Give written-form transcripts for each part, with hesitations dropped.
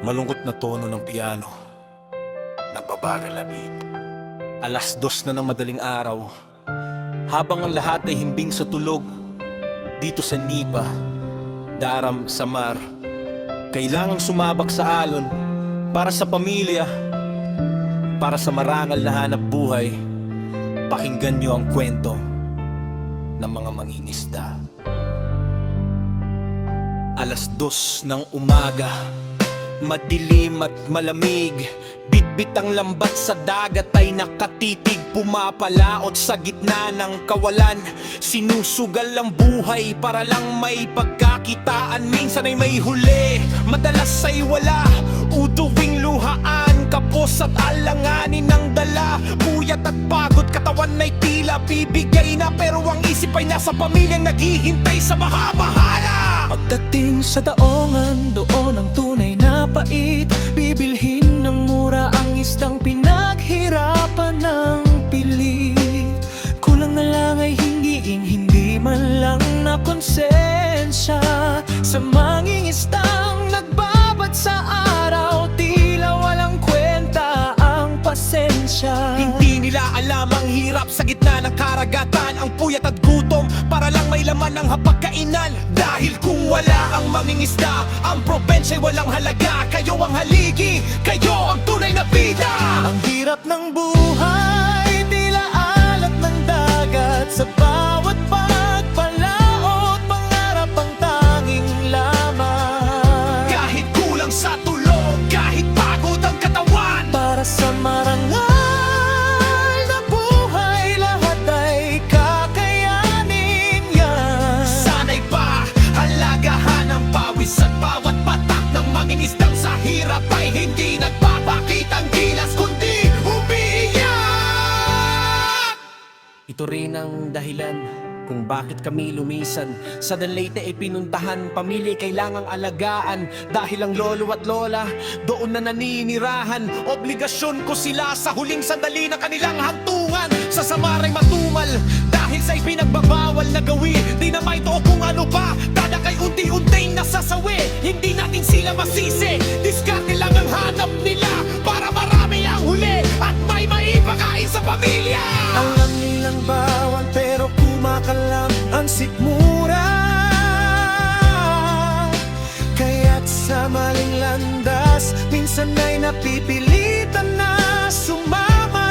Malungkot na tono ng piano, nagbabagal na beat. 2:00 na ng madaling araw, habang ang lahat ay himbing sa tulog. Dito sa Nipa, Daram, Samar, kailangang sumabak sa alon para sa pamilya, para sa marangal na hanap buhay. Pakinggan niyo ang kwento ng mga mangingisda. 2:00 ng umaga, madilim at malamig. Bitbit ang lambat sa dagat ay nakatitig, pumapalaot sa gitna ng kawalan. Sinusugal ang buhay para lang may pagkakitaan. Minsan ay may huli, madalas ay wala. Uduwing luhaan, kapos at alanganin ng dala. Puyat at pagod, katawan ay tila bibigay na, pero ang isip ay nasa pamilyang naghihintay sa mahabahala. Pagdating sa daongan, doon ang tunay na pait. Bibilhin ng mura ang isdang pinaghirapan ng pilit. Kulang na lang ay hingiin, hindi man lang na konsensya. Sa mangingisdang nagbabad sa araw, tila walang kwenta ang pasensya. Hindi nila alam ang hirap sa gitna ng karagatan, ang puyat at gutom para lang may laman ng hapagkainan. Dahil kung wala ang mangingisda, ang probensya'y walang halaga. Kayo ang haligi, kayo ang tunay na bida. Ang hirap ng buhay, tila alat ng dagat. Sa bawat pagpalaot, pangarap ang tanging lamang. Kahit kulang sa tulog, kahit pagod ang katawan, Para sa marangal na buhay, lahat ay kakayanin yan. sanay pa halagahan ang pawis at bawat patak ng mangingisdang sa hirap ay hindi nagpapakitang gilas kundi umiiyak. Ito rin ang dahilan kung bakit kami lumisan. Sa Leyte ay pinuntahan, pamilya kailangang alagaan. Dahil ang lolo at lola doon na naninirahan. Obligasyon ko sila sa huling sandali ng kanilang hantungan. Sa Samar ay matumal dahil sa ipinagbabawal na gawin. Di na may too kung ano pa, tadak ay unti-unting nasasawi. Hindi natin sila masisi, diskarte lang ang hanap nila para marami ang huli at may maipakain sa pamilya. Alam nilang bawal pero kumakalam ang sikmura. Kaya't sa maling landas, minsan ay napipilitan na sumama.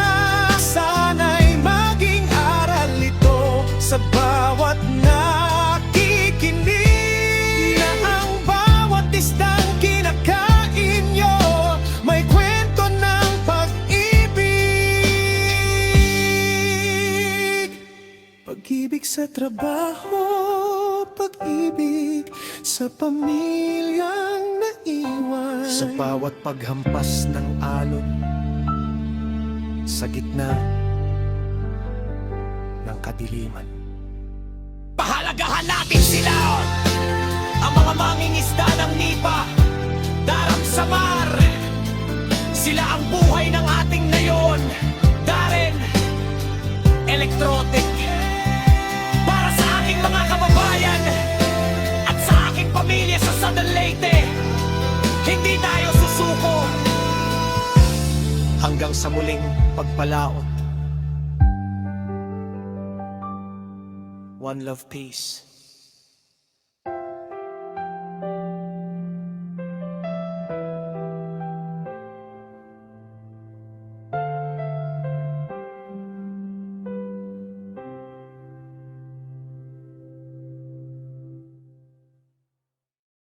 Sana'y maging aral ito sa bawat nakikinig, na ang bawat isdang kinakain nyo may kwento ng pag-ibig. Pag-ibig sa trabaho, pag-ibig sa pamilyang naiwan. Sa bawat paghampas ng alon, sa gitna ng kadiliman. Pahalagahan natin sila, ang mga mangingisda ng Nipa, Daram, Samar. Sila ang buhay ng ating nayon. Darren, Electrotic. Para sa aking mga kababayan at sa aking pamilya sa Southern Leyte, hindi tayo susuko. Hanggang sa muling pagpalaot. One love, peace.